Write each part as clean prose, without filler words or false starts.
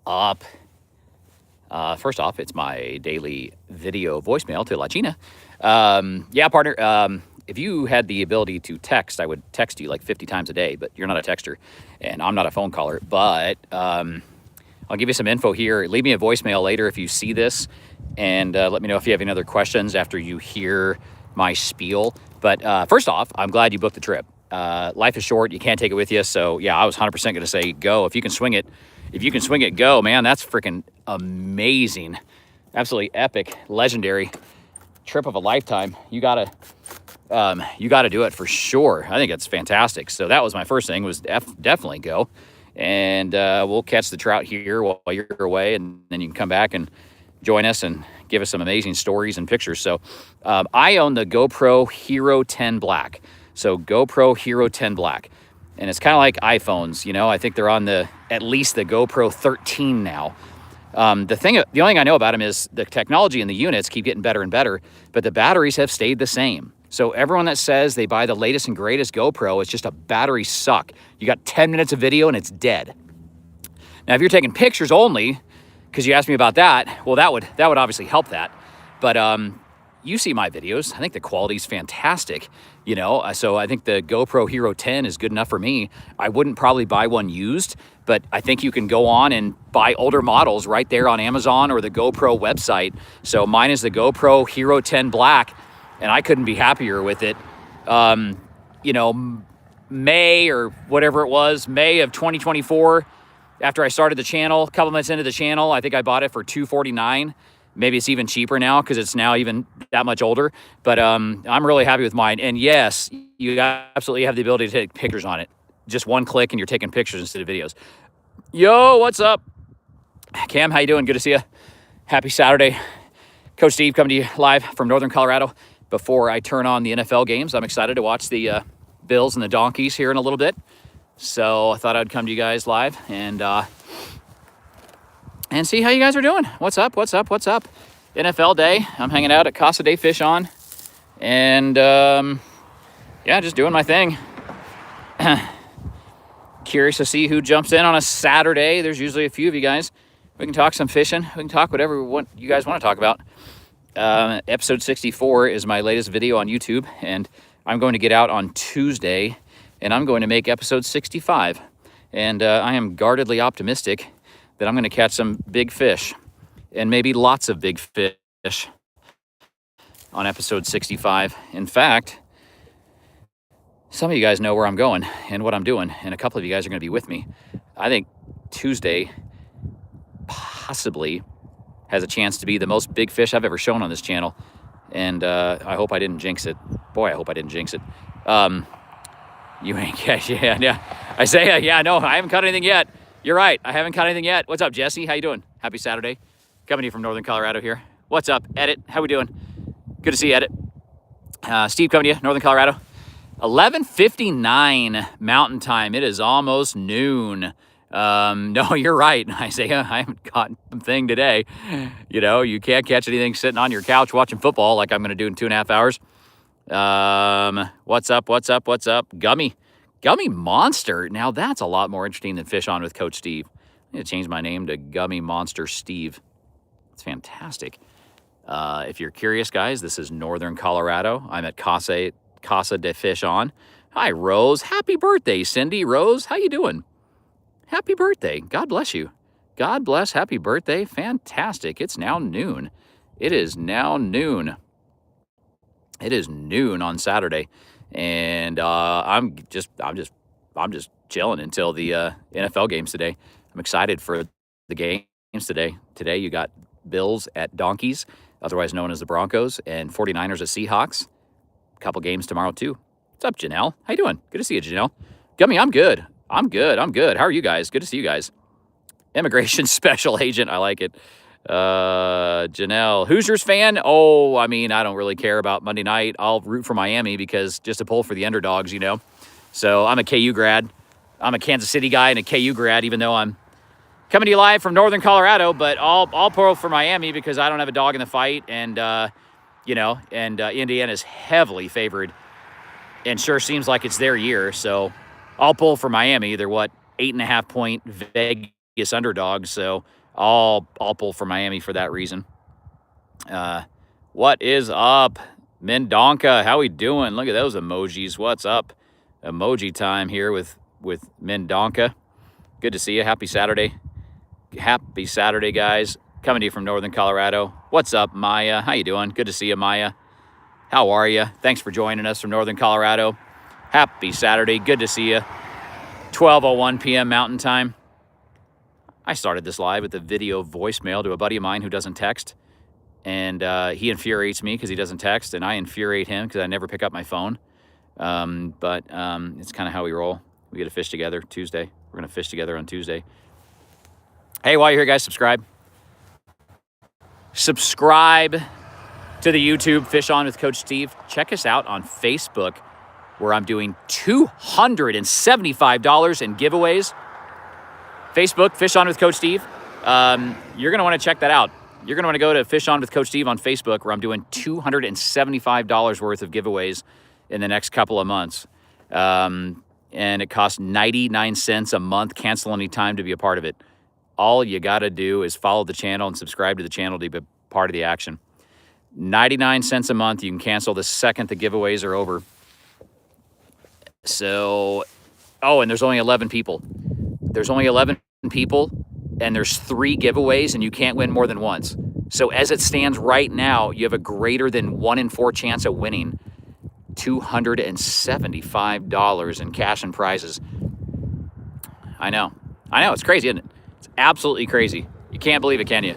up? First off, it's my daily video voicemail to La China. Yeah, partner. If you had the ability to text, I would text you like 50 times a day, but you're not a texter, and I'm not a phone caller. But I'll give you some info here. Leave me a voicemail later if you see this, and let me know if you have any other questions after you hear my spiel. But first off, I'm glad you booked the trip. Life is short. You can't take it with you. So, yeah, I was 100% going to say go. If you can swing it, go, man. That's freaking amazing. Absolutely epic, legendary trip of a lifetime. You gotta do it for sure. I think it's fantastic. So that was my first thing, was definitely go. And we'll catch the trout here while you're away, and then you can come back and join us and give us some amazing stories and pictures. So I own the GoPro Hero 10 Black. So GoPro Hero 10 Black. And it's kind of like iPhones, you know. I think they're on at least the GoPro 13 now. The only thing I know about them is the technology in the units keep getting better and better, but the batteries have stayed the same. So everyone that says they buy the latest and greatest GoPro, it's just a battery suck. You got 10 minutes of video and it's dead. Now, if you're taking pictures only, because you asked me about that, well, that would obviously help that. But you see my videos. I think the quality's fantastic, you know. So I think the GoPro Hero 10 is good enough for me. I wouldn't probably buy one used, but I think you can go on and buy older models right there on Amazon or the GoPro website. So mine is the GoPro Hero 10 Black, and I couldn't be happier with it. You know, May or whatever it was, May of 2024, after I started the channel, a couple months into the channel, I think I bought it for $249. Maybe it's even cheaper now because it's now even that much older. But I'm really happy with mine. And yes, you absolutely have the ability to take pictures on it. Just one click and you're taking pictures instead of videos. Yo, what's up? Cam, how you doing? Good to see you. Happy Saturday. Coach Steve coming to you live from Northern Colorado. Before I turn on the NFL games, I'm excited to watch the Bills and the Donkeys here in a little bit. So I thought I'd come to you guys live and see how you guys are doing. What's up? NFL day. I'm hanging out at Casa de Fish On. And, yeah, just doing my thing. Curious to see who jumps in on a Saturday. There's usually a few of you guys. We can talk some fishing. We can talk whatever you guys want to talk about. Episode 64 is my latest video on YouTube. And I'm going to get out on Tuesday. And I'm going to make episode 65. And I am guardedly optimistic that I'm going to catch some big fish, and maybe lots of big fish on episode 65. In fact, some of you guys know where I'm going and what I'm doing, and a couple of you guys are going to be with me. I think Tuesday possibly has a chance to be the most big fish I've ever shown on this channel, and I hope I didn't jinx it. Boy, I hope I didn't jinx it. You ain't catch, yeah. Isaiah, yeah, no, I haven't caught anything yet. You're right. I haven't caught anything yet. What's up, Jesse? How you doing? Happy Saturday. Coming to you from Northern Colorado here. What's up, Edit? How we doing? Good to see you, Edit. Steve coming to you, Northern Colorado. 11:59 Mountain Time. It is almost noon. No, you're right, Isaiah. I haven't caught a thing today. You know, you can't catch anything sitting on your couch watching football like I'm going to do in 2.5 hours. What's up? Gummy Monster. Now that's a lot more interesting than Fish On with Coach Steve. I need to change my name to Gummy Monster Steve. It's fantastic. If you're curious, guys, this is Northern Colorado. I'm at Casa de Fish On. Hi, Rose. Happy birthday, Cindy. Rose, how you doing? Happy birthday. God bless you. God bless. Happy birthday. Fantastic. It's now noon. It is now noon. It is noon on Saturday. And I'm just chilling until the NFL games today. I'm excited for the games today. Today you got Bills at Donkeys, otherwise known as the Broncos, and 49ers at Seahawks. A couple games tomorrow too. What's up, Janelle? How you doing? Good to see you, Janelle. Gummy, I'm good. How are you guys? Good to see you guys. Immigration special agent. I like it. Janelle, Hoosiers fan? Oh, I mean, I don't really care about Monday night. I'll root for Miami because just to pull for the underdogs, you know. So I'm a KU grad. I'm a Kansas City guy and a KU grad, even though I'm coming to you live from Northern Colorado. But I'll pull for Miami because I don't have a dog in the fight, and Indiana's heavily favored, and sure seems like it's their year. So I'll pull for Miami. They're 8.5 point Vegas underdogs, so I'll pull for Miami for that reason. What is up, Mendonca? How we doing? Look at those emojis. What's up? Emoji time here with Mendonca. Good to see you. Happy Saturday. Happy Saturday, guys. Coming to you from Northern Colorado. What's up, Maya? How you doing? Good to see you, Maya. How are you? Thanks for joining us from Northern Colorado. Happy Saturday. Good to see you. 12:01 p.m. Mountain Time. I started this live with a video voicemail to a buddy of mine who doesn't text. And he infuriates me because he doesn't text, and I infuriate him because I never pick up my phone. But it's kind of how we roll. We get to fish together Tuesday. We're going to fish together on Tuesday. Hey, while you're here, guys, subscribe. Subscribe to the YouTube Fish On with Coach Steve. Check us out on Facebook, where I'm doing $275 in giveaways. Facebook, Fish On with Coach Steve. You're going to want to check that out. You're going to want to go to Fish On with Coach Steve on Facebook, where I'm doing $275 worth of giveaways in the next couple of months. And it costs 99 cents a month. Cancel any time to be a part of it. All you got to do is follow the channel and subscribe to the channel to be part of the action. 99 cents a month. You can cancel the second the giveaways are over. So, and there's only 11 people. There's only 11 people, and there's 3 giveaways, and you can't win more than once. So as it stands right now, you have a greater than 1 in 4 chance of winning $275 in cash and prizes. I know, it's crazy, isn't it? It's absolutely crazy. You can't believe it, can you?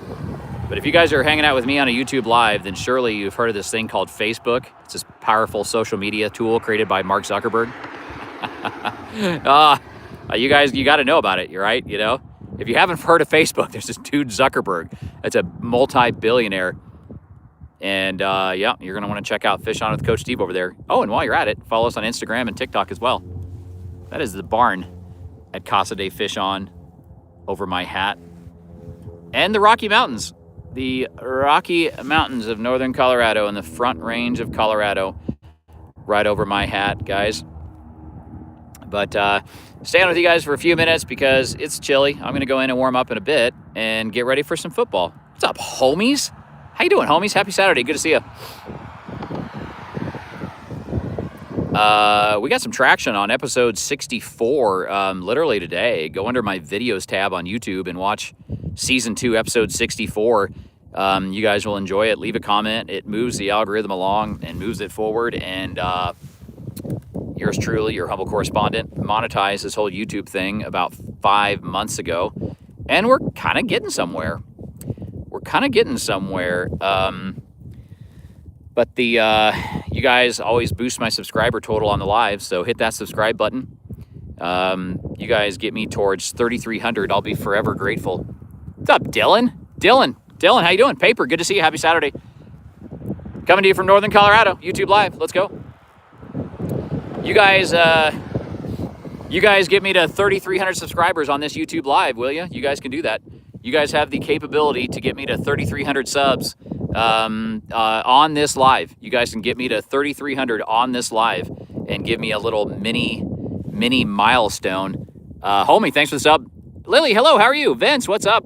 But if you guys are hanging out with me on a YouTube Live, then surely you've heard of this thing called Facebook. It's this powerful social media tool created by Mark Zuckerberg. You guys, you got to know about it, right? You know, if you haven't heard of Facebook, there's this dude Zuckerberg. That's a multi-billionaire. And you're going to want to check out Fish On with Coach Steve over there. Oh, and while you're at it, follow us on Instagram and TikTok as well. That is the barn at Casa de Fish On over my hat. And the Rocky Mountains. The Rocky Mountains of Northern Colorado and the Front Range of Colorado right over my hat, guys. But staying with you guys for a few minutes because it's chilly. I'm going to go in and warm up in a bit and get ready for some football. What's up, homies? How you doing, homies? Happy Saturday. Good to see you. We got some traction on episode 64 literally today. Go under my videos tab on YouTube and watch season 2, episode 64. You guys will enjoy it. Leave a comment. It moves the algorithm along and moves it forward. And yours truly, your humble correspondent, monetized this whole YouTube thing about 5 months ago. And we're kind of getting somewhere. But you guys always boost my subscriber total on the live, so hit that subscribe button. You guys get me towards 3,300. I'll be forever grateful. What's up, Dylan? Dylan, how you doing? Paper, good to see you. Happy Saturday. Coming to you from Northern Colorado, YouTube Live. Let's go. You guys get me to 3,300 subscribers on this YouTube Live, will you? You guys can do that. You guys have the capability to get me to 3,300 subs on this live. You guys can get me to 3,300 on this live and give me a little mini milestone. Homie, thanks for the sub. Lily, hello, how are you? Vince, what's up?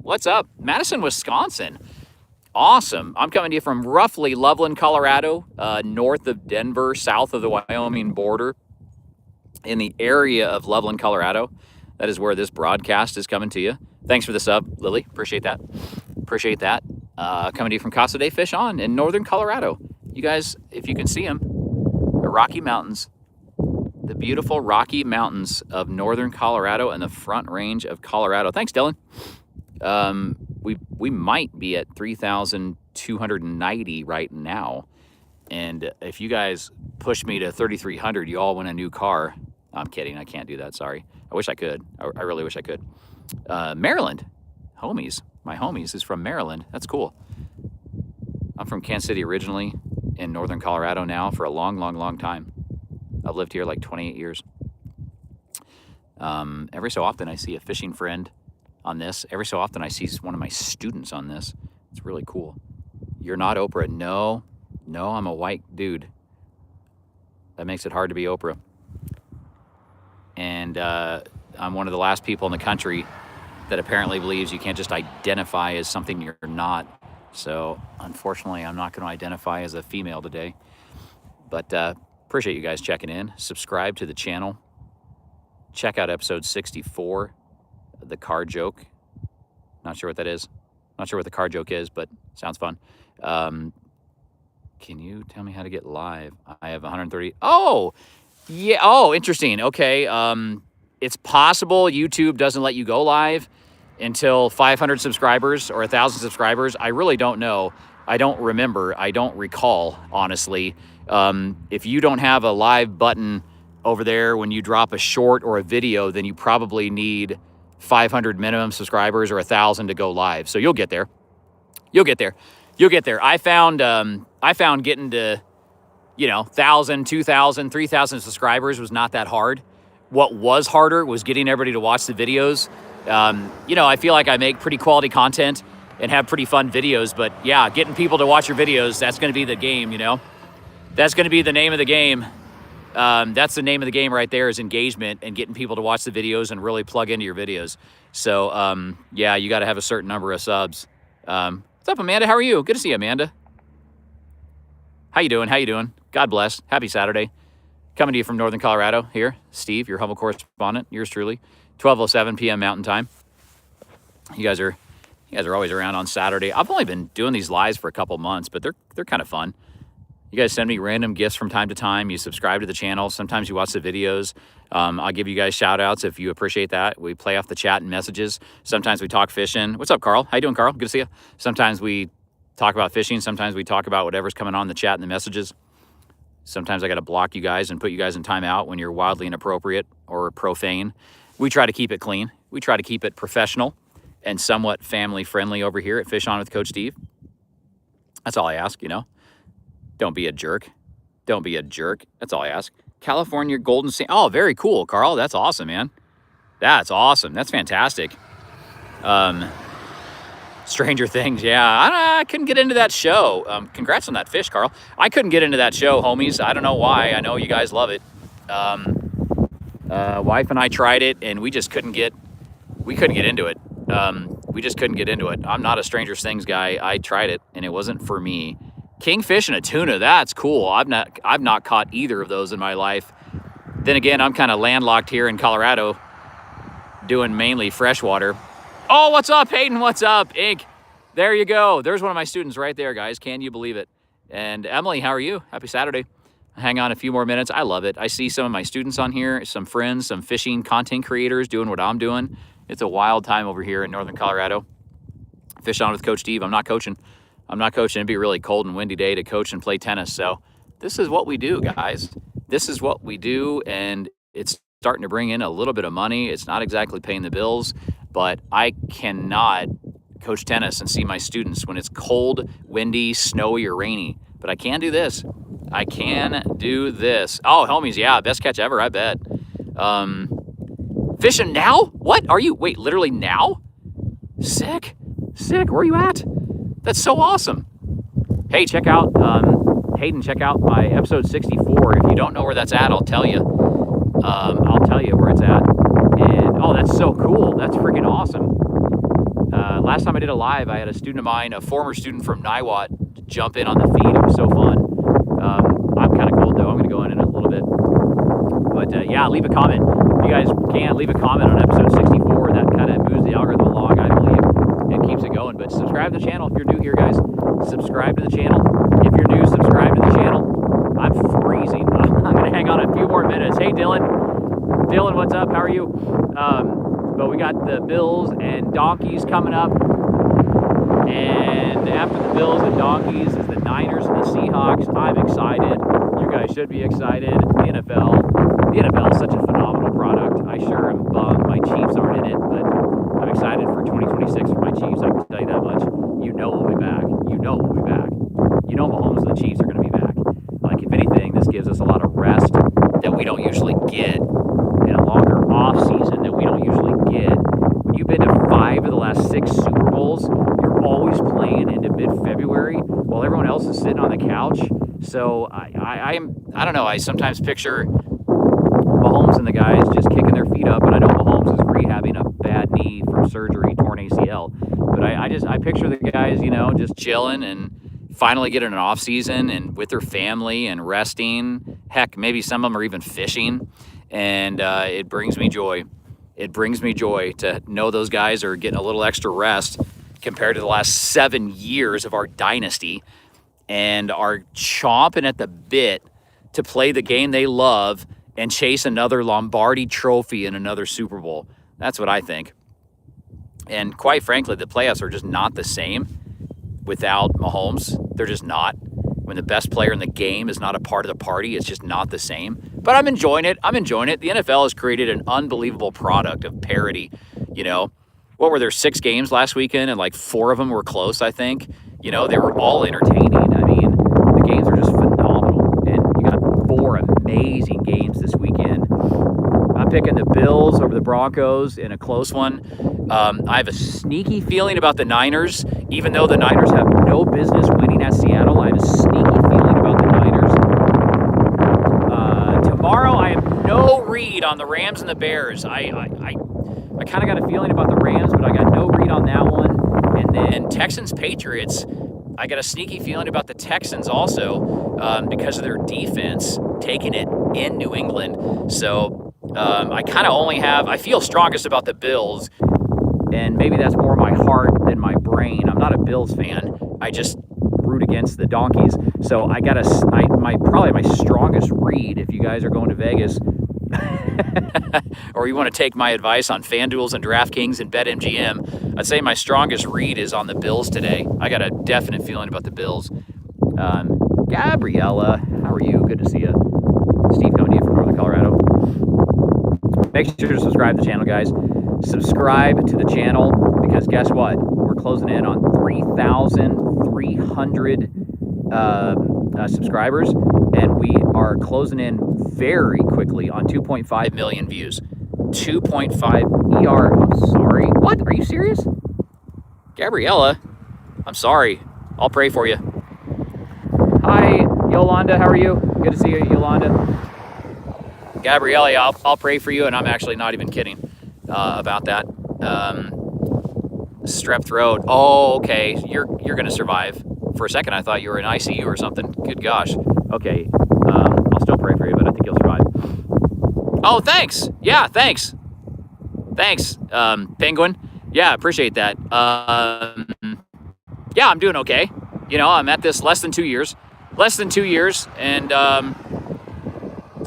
Madison, Wisconsin. Awesome. I'm coming to you from roughly Loveland, Colorado, north of Denver, south of the Wyoming border, in the area of Loveland, Colorado. That is where this broadcast is coming to you. Thanks for the sub, Lily. Appreciate that. Coming to you from Casa de Fish On in Northern Colorado. You guys, if you can see them, the Rocky Mountains, the beautiful Rocky Mountains of Northern Colorado and the Front Range of Colorado. Thanks, Dylan. We might be at 3,290 right now. And if you guys push me to 3,300, you all win a new car. I'm kidding. I can't do that. Sorry. I wish I could. I really wish I could. Maryland. Homies. My homies is from Maryland. That's cool. I'm from Kansas City originally, in Northern Colorado now for a long time. I've lived here like 28 years. Every so often I see a fishing friend on this. Every so often I see one of my students on this. It's really cool. You're not Oprah. No, I'm a white dude. That makes it hard to be Oprah. And I'm one of the last people in the country that apparently believes you can't just identify as something you're not. So unfortunately, I'm not going to identify as a female today. But appreciate you guys checking in. Subscribe to the channel. Check out episode 64, the car joke. Not sure what that is. Not sure what the car joke is, but sounds fun. Can you tell me how to get live? I have 130. Oh, yeah. Oh, interesting. Okay. It's possible YouTube doesn't let you go live until 500 subscribers or 1,000 subscribers. I really don't know. I don't remember. I don't recall, honestly. If you don't have a live button over there when you drop a short or a video, then you probably need 500 minimum subscribers or 1,000 to go live. So you'll get there. You'll get there. You'll get there. I found getting to, 1,000, 2,000, 3,000 subscribers was not that hard. What was harder was getting everybody to watch the videos. I feel like I make pretty quality content and have pretty fun videos, but yeah, getting people to watch your videos, that's going to be the game, That's going to be the name of the game. That's the name of the game right there, is engagement and getting people to watch the videos and really plug into your videos. So, yeah, you got to have a certain number of subs. What's up, Amanda? How are you? Good to see you, Amanda. How you doing? God bless. Happy Saturday. Coming to you from Northern Colorado here. Steve, your humble correspondent. Yours truly. 12:07 p.m. Mountain Time. You guys are always around on Saturday. I've only been doing these lives for a couple months, but they're kind of fun. You guys send me random gifts from time to time. You subscribe to the channel. Sometimes you watch the videos. I'll give you guys shout outs if you appreciate that. We play off the chat and messages. Sometimes we talk fishing. What's up, Carl? How you doing, Carl? Good to see you. Sometimes we talk about fishing. Sometimes we talk about whatever's coming on the chat and the messages. Sometimes I got to block you guys and put you guys in timeout when you're wildly inappropriate or profane. We try to keep it clean. We try to keep it professional and somewhat family friendly over here at Fish On with Coach Steve. That's all I ask, Don't be a jerk. Don't be a jerk. That's all I ask. California Golden Sand. Oh, very cool, Carl. That's awesome, man. That's awesome. That's fantastic. Stranger Things. Yeah, I couldn't get into that show. Congrats on that fish, Carl. I couldn't get into that show, homies. I don't know why. I know you guys love it. Wife and I tried it, and we just couldn't get into it. We just couldn't get into it. I'm not a Stranger Things guy. I tried it, and it wasn't for me. Kingfish and a tuna, that's cool. I've not caught either of those in my life. Then again, I'm kind of landlocked here in Colorado, doing mainly freshwater. Oh, what's up, Hayden? What's up, Ink? There you go. There's one of my students right there, guys. Can you believe it? And Emily, how are you? Happy Saturday. Hang on a few more minutes. I love it. I see some of my students on here, some friends, some fishing content creators doing what I'm doing. It's a wild time over here in Northern Colorado. Fish On with Coach Steve. I'm not coaching. It'd be a really cold and windy day to coach and play tennis. So this is what we do, guys. This is what we do, and it's starting to bring in a little bit of money. It's not exactly paying the bills, but I cannot coach tennis and see my students when it's cold, windy, snowy, or rainy. But I can do this. I can do this. Oh, homies, yeah, best catch ever, I bet. Fishing now? What are you? Wait, literally now? Sick. Where are you at? That's so awesome. Hey, check out, Hayden, check out my episode 64. If you don't know where that's at, I'll tell you. I'll tell you where it's at. And, oh, that's so cool. That's freaking awesome. Last time I did a live, I had a student of mine, a former student from Niwot, jump in on the feed. It was so fun. I'm kind of cold, though. I'm going to go in a little bit. But, yeah, leave a comment. If you guys can, leave a comment on episode 64. That kind of moves the algorithm along, I believe. It keeps it going. But subscribe to the channel if you're new here, guys. Subscribe to the channel. If you're new, subscribe to the channel. I'm freezing. I'm going to hang on a few more minutes. Hey, Dylan. Dylan, what's up? How are you? But we got the Bills and Donkeys coming up. And after the Bills and Donkeys is the Niners and the Seahawks. I'm excited. You guys should be excited. The NFL is such a phenomenal product. I sure am bummed my Chiefs aren't in it, but I'm excited for 2026 for my Chiefs. I can tell you that much. You know we'll be back. You know Mahomes and the Chiefs are going to be back. Like, if anything, this gives us a lot of rest that we don't usually get, and a longer off season that we don't usually get. When you've been to 5 of the last 6 Super Bowls, you're always playing into mid-February while everyone else is sitting on the couch. So I don't know. I sometimes picture Mahomes and the guys just kicking their feet up, and I know Mahomes is rehabbing a bad knee from surgery, torn ACL. But I picture the guys, just chilling and finally getting an off season and with their family and resting. Heck, maybe some of them are even fishing, and it brings me joy. It brings me joy to know those guys are getting a little extra rest compared to the last 7 years of our dynasty, and are chomping at the bit to play the game they love and chase another Lombardi trophy and another Super Bowl. That's what I think. And quite frankly, the playoffs are just not the same without Mahomes. They're just not. When the best player in the game is not a part of the party, it's just not the same. But I'm enjoying it. The NFL has created an unbelievable product of parity. What were there, 6 games last weekend, and like 4 of them were close, I think. They were all entertaining. I mean, the games are just phenomenal. And you got 4 amazing games this weekend. I'm picking the Bills over the Broncos in a close one. I have a sneaky feeling about the Niners. Even though the Niners have no business winning at Seattle, I have a sneaky feeling about the Niners. Tomorrow, I have no read on the Rams and the Bears. I kind of got a feeling about the Rams, but I got no read on that one. And then Texans-Patriots, I got a sneaky feeling about the Texans also because of their defense taking it in New England. So I feel strongest about the Bills. And maybe that's more my heart than my brain. I'm not a Bills fan. I just root against the Donkeys. So probably my strongest read, if you guys are going to Vegas, or you want to take my advice on FanDuels and DraftKings and BetMGM, I'd say my strongest read is on the Bills today. I got a definite feeling about the Bills. Gabriella, how are you? Good to see you. Steve coming to you from Northern Colorado. Make sure to subscribe to the channel, guys. Subscribe to the channel, because guess what? We're closing in on 3,300 subscribers, and we are closing in very quickly on 2.5 million views. 2.5 ER. I'm sorry. What? Are you serious? Gabriella, I'm sorry. I'll pray for you. Hi, Yolanda. How are you? Good to see you, Yolanda. Gabriella, I'll pray for you, and I'm actually not even kidding about that. Strep throat. Oh, okay. You're going to survive. For a second, I thought you were in ICU or something. Good gosh. Okay. I'll still pray for you, but I think you'll survive. Oh, thanks. Yeah, thanks. Thanks, Penguin. Yeah, appreciate that. Yeah, I'm doing okay. I'm at this less than 2 years. And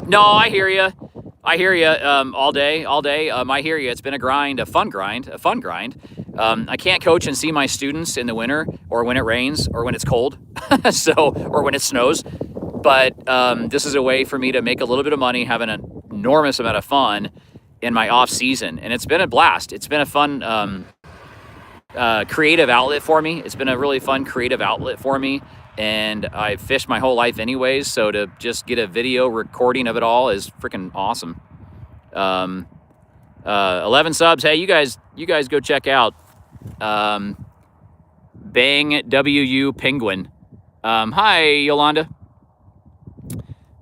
no, I hear you. all day. I hear you. It's been a grind, a fun grind. I can't coach and see my students in the winter or when it rains or when it's cold, or when it snows. But this is a way for me to make a little bit of money, have an enormous amount of fun in my off season. And it's been a blast. It's been a fun creative outlet for me. It's been a really fun creative outlet for me. And I've fished my whole life anyways, so to just get a video recording of it all is freaking awesome. 11 subs. Hey, you guys go check out Bang WU Penguin. Hi, Yolanda.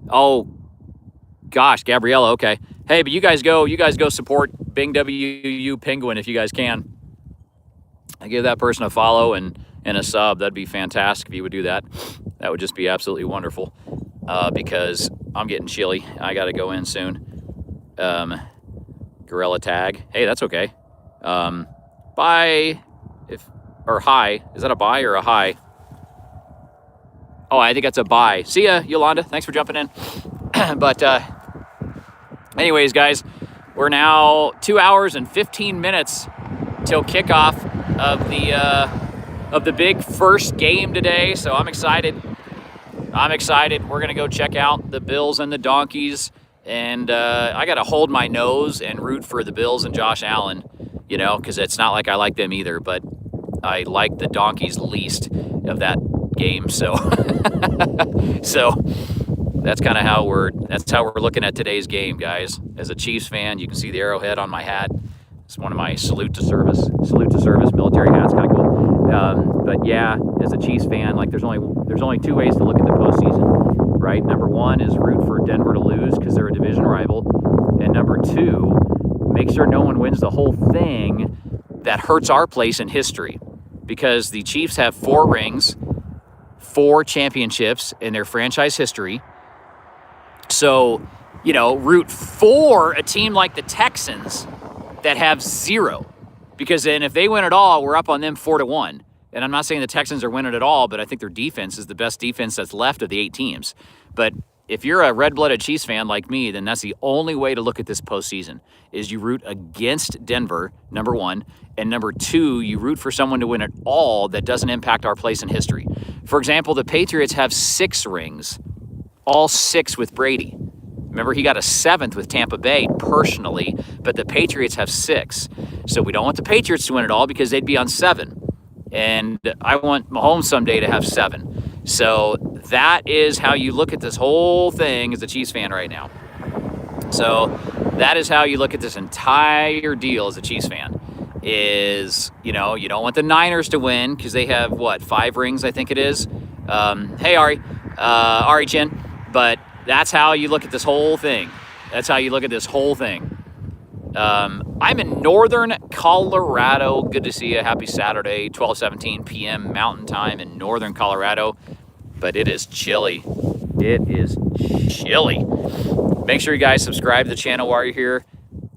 Oh, gosh, Gabriella. Okay. Hey, but you guys go support Bang WU Penguin if you guys can. I give that person a follow and a sub. That'd be fantastic if you would do that. That would just be absolutely wonderful. Because I'm getting chilly. I got to go in soon. Gorilla tag. Hey, that's okay. Bye. Or hi. Is that a bye or a hi? Oh, I think that's a bye. See ya, Yolanda. Thanks for jumping in. But anyways, guys, we're now 2 hours and 15 minutes till kickoff of the big first game today. So I'm excited. We're going to go check out the Bills and the Donkeys. And I got to hold my nose and root for the Bills and Josh Allen, because it's not like I like them either, but I like the Donkeys least of that game. So, that's kind of how we're looking at today's game, guys. As a Chiefs fan, you can see the arrowhead on my hat. It's one of my salute to service military hats, kind of cool. But yeah, as a Chiefs fan, there's only two ways to look at the postseason, right? Number one is root for Denver to lose because they're a division rival, and number two make sure no one wins the whole thing that hurts our place in history, because the Chiefs have 4 rings, 4 championships in their franchise history. So, root for a team like the Texans that have 0, because then if they win it all, we're up on them 4-1. And I'm not saying the Texans are winning it all, but I think their defense is the best defense that's left of the 8 teams. But if you're a red-blooded Chiefs fan like me, then that's the only way to look at this postseason, is you root against Denver, number 1, and number 2, you root for someone to win it all that doesn't impact our place in history. For example, the Patriots have 6 rings, all 6 with Brady. Remember, he got a 7th with Tampa Bay personally, but the Patriots have 6. So we don't want the Patriots to win it all because they'd be on 7. And I want Mahomes someday to have 7. So that is how you look at this whole thing as a Chiefs fan right now. So that is how you look at this entire deal as a Chiefs fan, is, you don't want the Niners to win because they have, 5 rings, I think it is. Hey, Ari Chin. But that's how you look at this whole thing. That's how you look at this whole thing. I'm in northern Colorado. Good to see you. Happy Saturday, 12:17 p.m. Mountain Time in northern Colorado. But it is chilly. It is chilly. Make sure you guys subscribe to the channel while you're here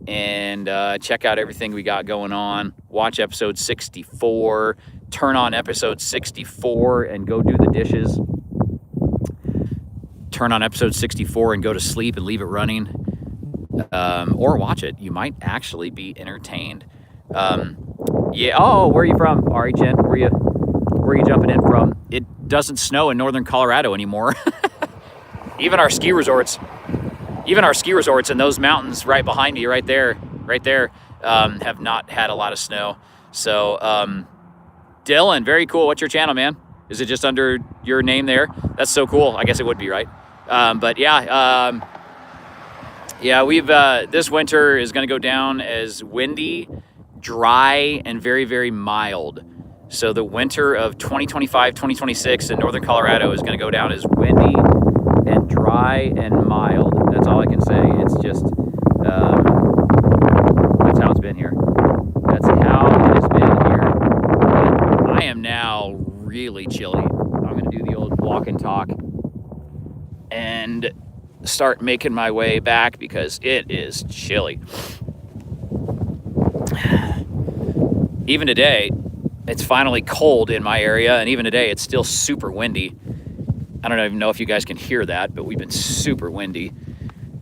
and check out everything we got going on. Watch episode 64. Turn on episode 64 and go do the dishes. Turn on episode 64 and go to sleep and leave it running. Or watch it. You might actually be entertained. Yeah. Oh, where are you from, Ari Chen? Where are you jumping in from? It doesn't snow in northern Colorado anymore. Even our ski resorts in those mountains right behind me, right there, have not had a lot of snow. So, Dylan, very cool. What's your channel, man? Is it just under your name there? That's so cool. I guess it would be, right? But yeah, we've this winter is going to go down as windy, dry, and very, very mild. So the winter of 2025, 2026 in northern Colorado is going to go down as windy and dry and mild. That's all I can say. It's just, that's how it's been here. That's how it has been here. I am now really chilly. I'm going to do the old walk and talk and start making my way back because it is chilly. Even today, it's finally cold in my area, and even today, it's still super windy. I don't even know if you guys can hear that, but we've been super windy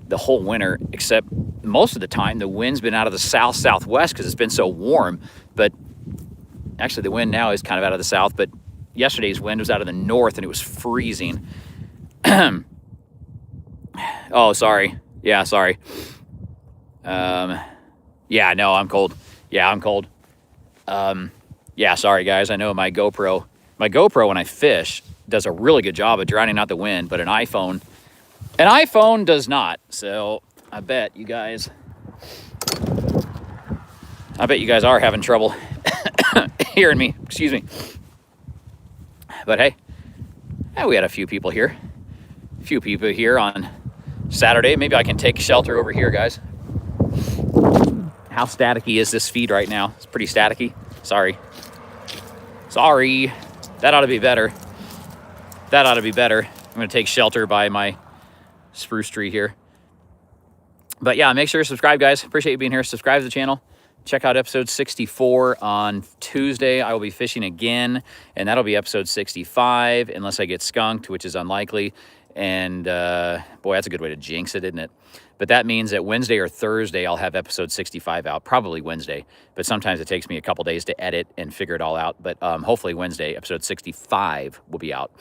the whole winter, except most of the time, the wind's been out of the south-southwest because it's been so warm. But actually, the wind now is kind of out of the south, but yesterday's wind was out of the north, and it was freezing. Oh, sorry. Yeah, sorry. Yeah, no, I'm cold. Yeah, I'm cold. Yeah, sorry, guys. I know my GoPro when I fish does a really good job of drowning out the wind, but an iPhone does not. So I bet you guys are having trouble hearing me. Excuse me. But hey, we had a few people here. A few people here on Saturday. Maybe I can take shelter over here, guys. How staticky is this feed right now? It's pretty staticky. Sorry. That ought to be better. I'm going to take shelter by my spruce tree here. But yeah, make sure to subscribe, guys. Appreciate you being here. Subscribe to the channel. Check out episode 64 on Tuesday. I will be fishing again, and that'll be episode 65, unless I get skunked, which is unlikely. And boy, that's a good way to jinx it, isn't it? But that means that Wednesday or Thursday, I'll have episode 65 out, probably Wednesday. But sometimes it takes me a couple days to edit and figure it all out. But hopefully Wednesday, episode 65 will be out.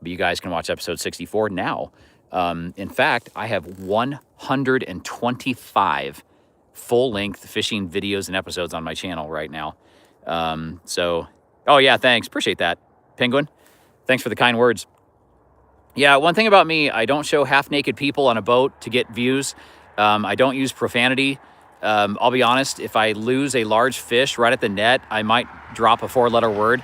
But you guys can watch episode 64 now. In fact, I have 125 full-length fishing videos and episodes on my channel right now. Oh yeah, thanks. Appreciate that, Penguin. Thanks for the kind words. Yeah, one thing about me, I don't show half-naked people on a boat to get views. I don't use profanity. I'll be honest, if I lose a large fish right at the net, I might drop a 4-letter word.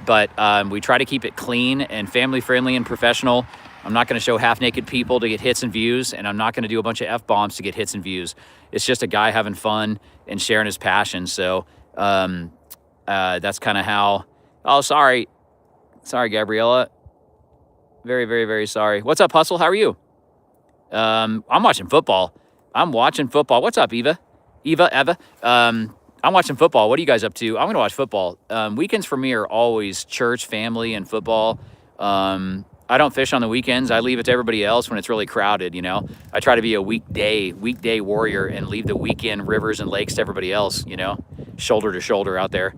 But we try to keep it clean and family-friendly and professional. I'm not going to show half-naked people to get hits and views, and I'm not going to do a bunch of F-bombs to get hits and views. It's just a guy having fun and sharing his passion. So that's kind of how... Oh, sorry. Sorry, Gabriella. Very, very, very sorry. What's up, Hustle? How are you? I'm watching football. What's up, Eva? Eva? I'm watching football. What are you guys up to? I'm going to watch football. Weekends for me are always church, family, and football. I don't fish on the weekends. I leave it to everybody else when it's really crowded, you know. I try to be a weekday warrior and leave the weekend rivers and lakes to everybody else, you know, shoulder to shoulder out there.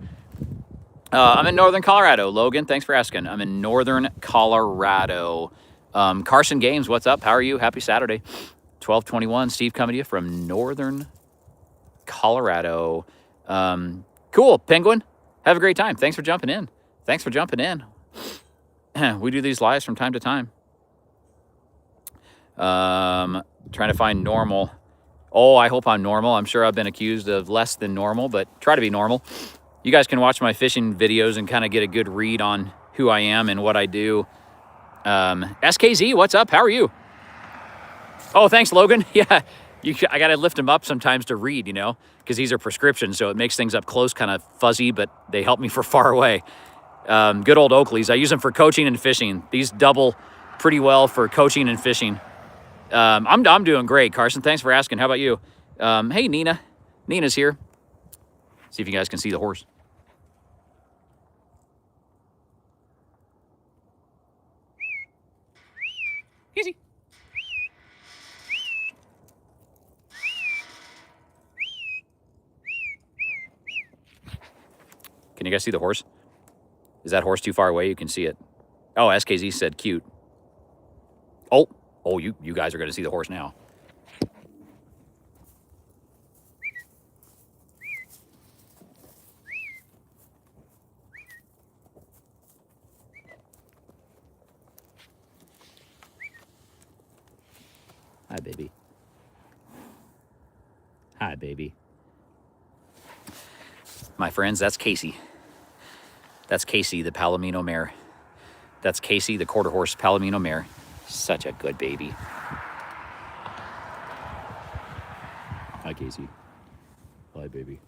I'm in Northern Colorado. Logan, thanks for asking. I'm in Northern Colorado. Carson Games, what's up? How are you? Happy Saturday. 12/21. Steve coming to you from Northern Colorado. Cool, Penguin. Have a great time. Thanks for jumping in. We do these lives from time to time. Trying to find normal. Oh, I hope I'm normal. I'm sure I've been accused of less than normal, but try to be normal. You guys can watch my fishing videos and kind of get a good read on who I am and what I do. SKZ, what's up? How are you? Oh, thanks, Logan. Yeah, I got to lift them up sometimes to read, you know, because these are prescriptions, so it makes things up close kind of fuzzy, but they help me for far away. Good old Oakleys. I use them for coaching and fishing. These double pretty well for coaching and fishing. I'm doing great, Carson. Thanks for asking. How about you? Hey, Nina. Nina's here. See if you guys can see the horse. Easy. Can you guys see the horse? Is that horse too far away? You can see it. Oh, SKZ said cute. Oh, you guys are going to see the horse now. Hi, baby. Hi, baby. My friends, that's Casey. That's Casey, the Palomino mare. That's Casey, the quarter horse Palomino mare. Such a good baby. Hi, Casey. Hi, baby.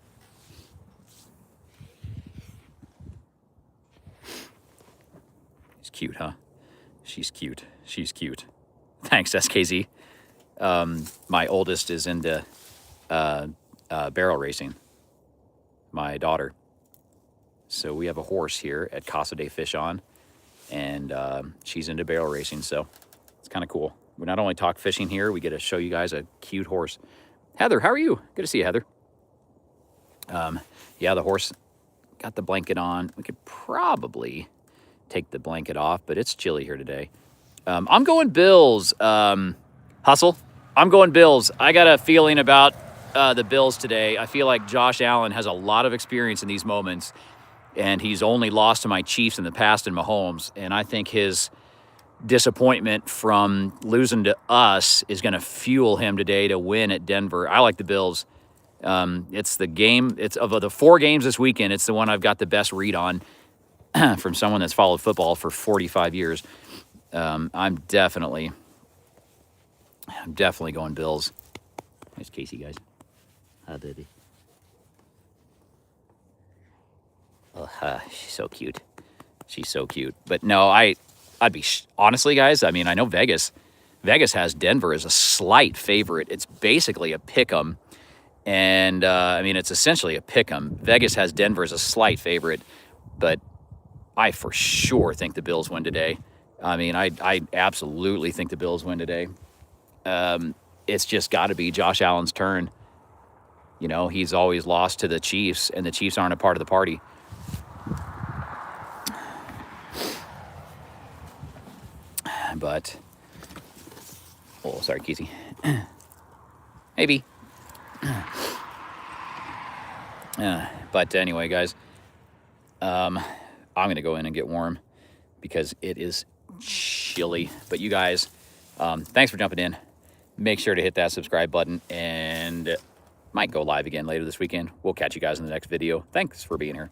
She's cute, huh? She's cute. She's cute. Thanks, SKZ. My oldest is into barrel racing. My daughter. So we have a horse here at Casa de Fish On, and she's into barrel racing, so it's kind of cool. We not only talk fishing here, we get to show you guys a cute horse. Heather, how are you? Good to see you, Heather. Yeah, the horse got the blanket on. We could probably take the blanket off, but it's chilly here today. I'm going Bills. Hustle. I'm going Bills. I got a feeling about the Bills today. I feel like Josh Allen has a lot of experience in these moments, and he's only lost to my Chiefs in the past in Mahomes, and I think his disappointment from losing to us is going to fuel him today to win at Denver. I like the Bills. It's the game. It's of the 4 games this weekend. It's the one I've got the best read on from someone that's followed football for 45 years. I'm definitely going Bills. There's Casey, guys. Hi, baby. Oh, she's so cute. She's so cute. But no, I'd be honestly, guys. I mean, I know Vegas has Denver as a slight favorite. It's basically a pick 'em, and I mean, it's essentially a pick 'em. Vegas has Denver as a slight favorite, but I for sure think the Bills win today. I mean, I absolutely think the Bills win today. It's just got to be Josh Allen's turn. You know, he's always lost to the Chiefs, and the Chiefs aren't a part of the party. But, oh, sorry, Casey. Maybe. But anyway, guys, I'm going to go in and get warm because it is chilly. But you guys, thanks for jumping in. Make sure to hit that subscribe button, and might go live again later this weekend. We'll catch you guys in the next video. Thanks for being here.